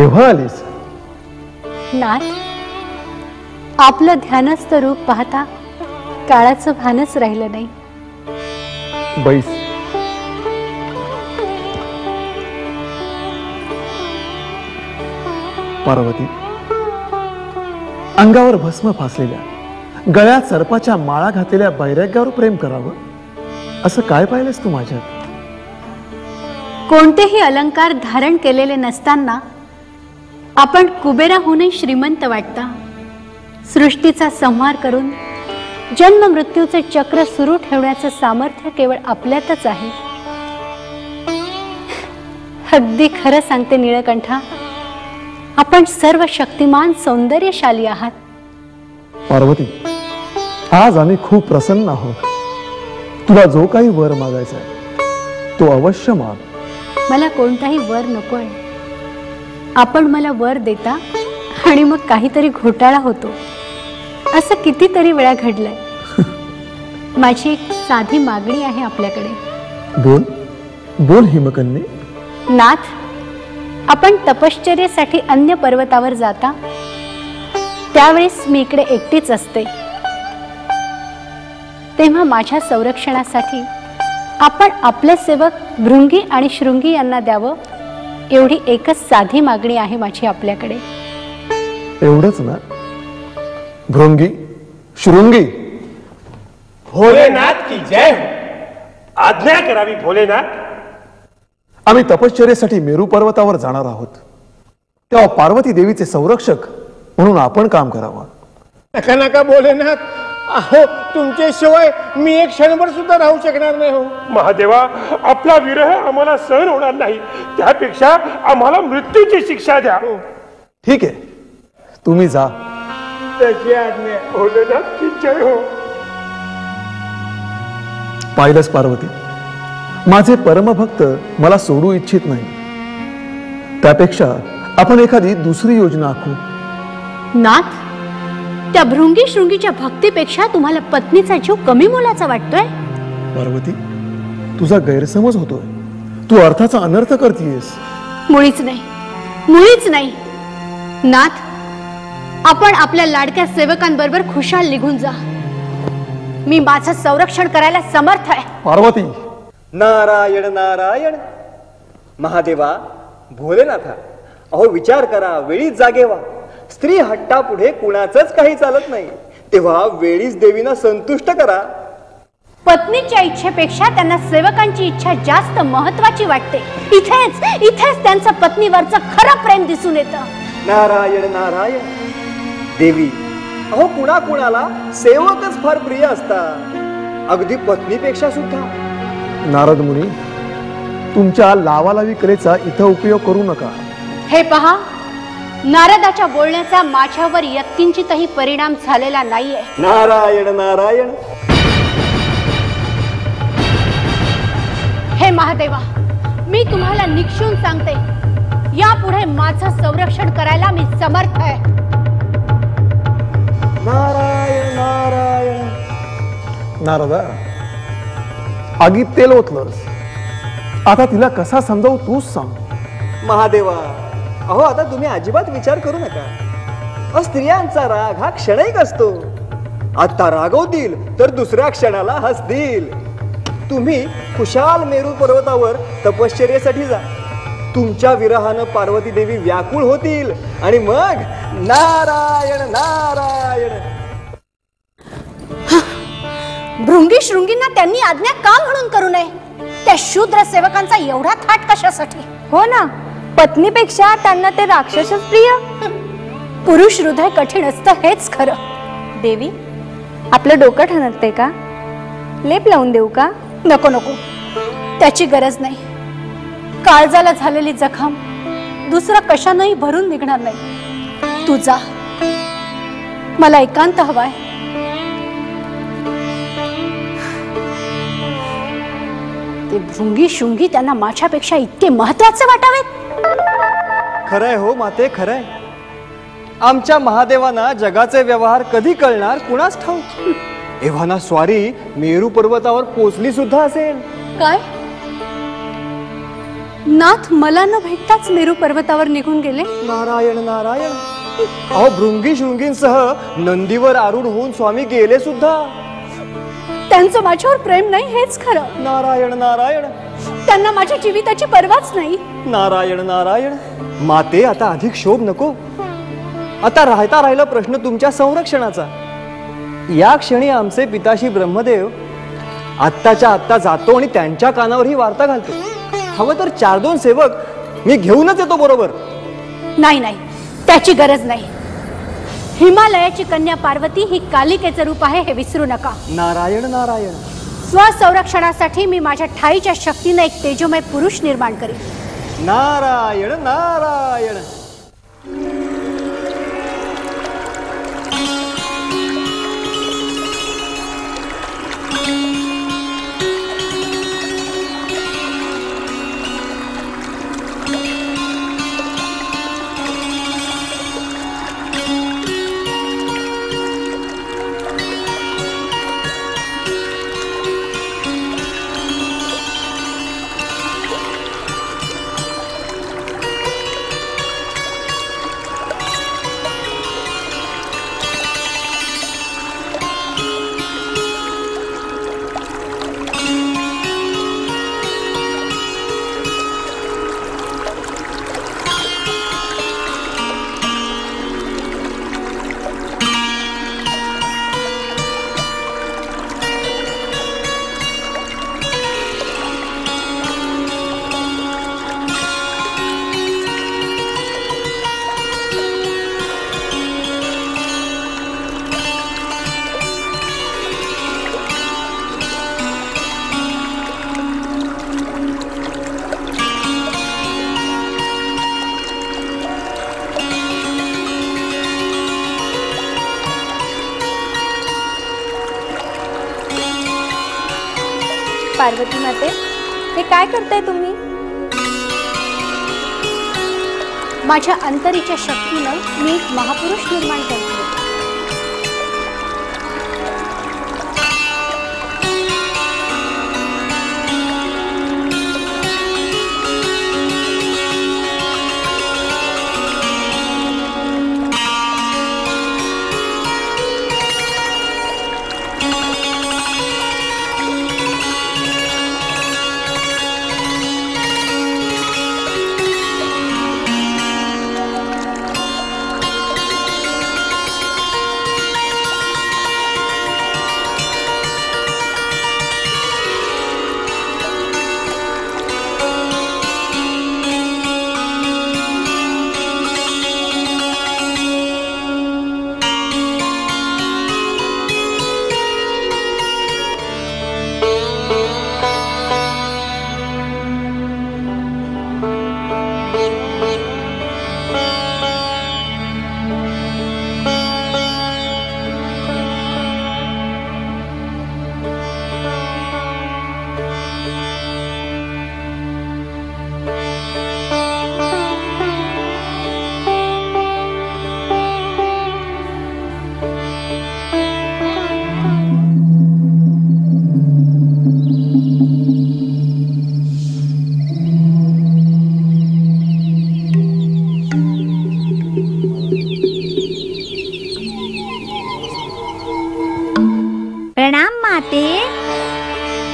केव्हा आलीस? नाथ, आपलं ध्यानस्थ रूप पाहता काळाचं भानच राहिलं नाही. बैस. पार्वती, अंगावर भस्म फासलेल्या, गळ्यात सर्पाच्या माळा घातलेल्या वैराग्यावर प्रेम करावं असं काय पाहिलंस तू माझ्यात? कोणतेही अलंकार धारण केलेले नसताना आपण कुबेराहूनही श्रीमंत वाटता. सृष्टीचा संहार करून जन्म मृत्यूचे चक्र सुरू ठेवण्याचं सामर्थ्य केवळ आपल्यातच आहे. अगदी खरं सांगते नीळकंठा, आपण सर्व शक्तिमान सौंदर्यशाली आहात. पार्वती, आज आम्ही खूप प्रसन्न आहोत. तुला जो काही वर मागायचा आहे तो अवश्य माग. मला कोणताही वर नकोय. आपण मला वर देता आणि मग काहीतरी घोटाळा होतो. असं कितीतरी वेळा घडलंय. माझी एक साधी मागणी आहे आपल्याकडे. बोल बोल हिमकन्ये. नाथ, आपण तपश्चर्येसाठी अन्य पर्वतावर जाता त्यावेळेस मी इकडे एकटीच असते. तेव्हा माझ्या संरक्षणासाठी आपण आपले सेवक भृंगी आणि शृंगी यांना द्यावं, एवढी एकच साधी मागणी आहे माझी आपल्याकडे. एवढंच ना? भृंगी, शृंगी. भोलेनाथ की जय हो. आज्ञा करावी भोलेनाथ. आम्ही तपश्चर्येसाठी मेरू पर्वतावर जाणार आहोत. तेव्हा पार्वती देवीचे संरक्षक म्हणून आपण काम करावं. नका नका भोलेनाथ. अहो, तुमच्याशिवाय मी एक क्षणभर सुद्धा राहू शकणार नाही हो. महादेवा, आपला विरह आम्हाला सहन होणार नाही. त्यापेक्षा आम्हाला मृत्यूची शिक्षा द्या. ठीक आहे, तुम्ही जा. त्याची आज्ञा. भोलेनाथ की जय हो. पाहिलंस पार्वती, माझे परमभक्त मला सोडू इच्छित नाही. त्यापेक्षा आपण एखादी दुसरी योजना आखू. नाथ, त्या भृंगी शृंगीच्या भक्तीपेक्षा तुम्हाला पत्नीचा जीव कमी मोलाचा वाटतोय? पार्वती, तुझा गैरसमज होतोय. तू अर्थाचा अनर्थ करतेयस. मुळीच नाही, मुळीच नाही. नाथ, आपण आपल्या लाडक्या सेवकांबरोबर खुशाल निघून जा. मी माझं संरक्षण करायला समर्थ आहे. पार्वती. नारायण नारायण. महादेवा, भोलेनाथा, अहो विचार करा, वेळीच जागे व्हा. स्त्री हट्टा पुढे कुणाचंच काही चालत नाही. तेव्हा वेळीच देवीना संतुष्ट करा. पत्नीच्या इच्छेपेक्षा त्यांना सेवकांची इच्छा जास्त महत्वाची वाटते. इथेच इथेच त्यांचं पत्नीवरचं खरं प्रेम दिसून येतं. नारायण नारायण. देवी, अहो कुणा कुणाला सेवकच फार प्रिय असतात, अगदी पत्नीपेक्षा सुद्धा. नारद मुनी, तुमच्या लावालावी कलेचा इथं उपयोग करू नका. हे पहा, नारदाच्या बोलण्याचा माझ्यावर यत्किंचितही परिणाम झालेला नाहीये. नारायण नारायण. हे महादेवा, मी तुम्हाला निक्षून सांगते, यापुढे माझं संरक्षण करायला मी समर्थ आहे. नारायण नारायण. नारदा, आगीत तेल ओतलंस, आता तिला कसा समजावू तूच सांग. महादेवा, अहो आता तुम्ही अजिबात विचार करू नका. स्त्रियांचा राग हा क्षणिक असतो. आता रागवतील तर दुसऱ्या क्षणाला हसतील. तुम्ही खुशाल मेरू पर्वतावर तपश्चर्येसाठी जा. तुमच्या विरहानं पार्वती देवी व्याकुळ होतील आणि मग नारायण नारायण. भृंगी शृंगींना त्यांनी आज्ञा का म्हणून करू नये? त्या शूद्र सेवकांचा एवढा थाट कशासाठी? हो ना, पत्नीपेक्षा त्यांना ते राक्षसच प्रिय. पुरुष हृदय कठीण असतं हेच खरं. देवी, आपलं डोकं ठणकते का? लेप लावून देऊ का? नको नको, त्याची गरज नाही. काळजाला झालेली जखम दुसरा कशानंही भरून निघणार नाही. तू जा, मला एकांत हवाय. ते भृंगी शृंगी त्यांना माझ्यापेक्षा इतके महत्वाचे वाटावेत? खरंय हो माते, खरंय. आमच्या महादेवांना जगाचे व्यवहार कधी कळणार कुणास ठाऊक. एव्हाना स्वारी मेरू पर्वतावर पोचली सुद्धा असेल. काय? नाथ मला न भेटताच मेरू पर्वतावर निघून गेले. नारायण नारायण. अहो भृंगी शृंगींसह नंदीवर आरूढ होऊन स्वामी गेले सुद्धा. त्यांचं माझ्यावर प्रेम नाही हेच खरं. नारायण नारायण. त्यांना माझ्या जीविताची पर्वाच नाही. नारायण नारायण. माते आता अधिक शोभ नको. आता राहिला प्रश्न तुमच्या संरक्षणाचा. या क्षणी आमचे पिताशी ब्रह्मदेव आत्ताच्या आत्ता जातो आणि त्यांच्या कानावर ही वार्ता घालतो. हवं तर 4-2 सेवक मी घेऊनच येतो बरोबर. नाही नाही, त्याची गरज नाही. हिमालयाची कन्या पार्वती ही कालिकेचं रूप आहे हे विसरू नका. नारायण नारायण. स्वसंरक्षणासाठी मी माझ्या ठाईच्या शक्तीने एक तेजोमय पुरुष निर्माण करीन. नारायण नारायण. पार्वती माते, हे काय करताय तुम्ही? माझ्या अंतरीच्या शक्तीनं मी एक महापुरुष निर्माण करते.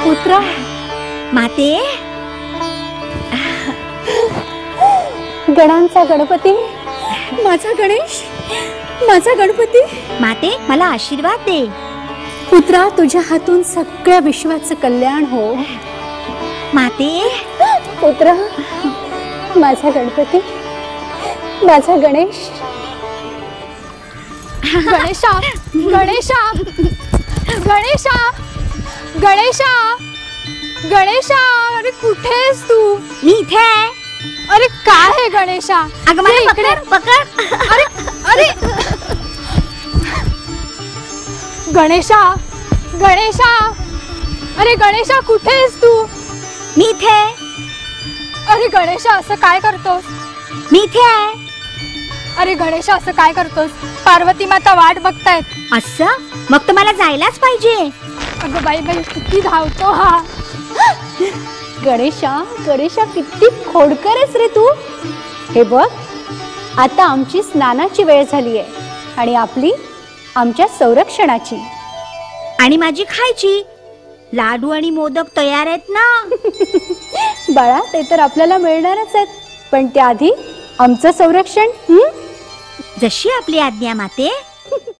पुत्र माते, गणांचा गणपती, माझा गणेश, माझा गणपती. माते मला आशीर्वाद दे. पुत्रा, तुझ्या हातून सगळ्या विश्वाचं कल्याण हो. माते. पुत्रा, माझा गणपती, माझा गणेश. गणेशा, गणेशा, गणेशा, गणेशा, गणेशा, अरे कुठेस तू? मी इथे आहे. अरे काय आहे गणेशा? अगं मला पकड पकड. अरे अरे गणेशा, गणेशा, अरे गणेशा कुठेस तू? मी इथे. अरे गणेशा असं काय करतोस? मी इथे आहे. अरे गणेशा असं काय करतोस? पार्वती माता वाट बघतायत. असं? मग तर मला जायलाच पाहिजे. अगं बाई बाई किती धावतो हा. गणेशा गणेशा किती खोडकर आहेस रे तू. हे बघ, आता आमची स्नानाची वेळ झाली आहे आणि आपली आमच्या संरक्षणाची. आणि माझी खायची. लाडू आणि मोदक तयार आहेत ना. बाळा, ते तर आपल्याला मिळणारच आहेत, पण त्याआधी आमचं संरक्षण. जशी आपली आज्ञा माते.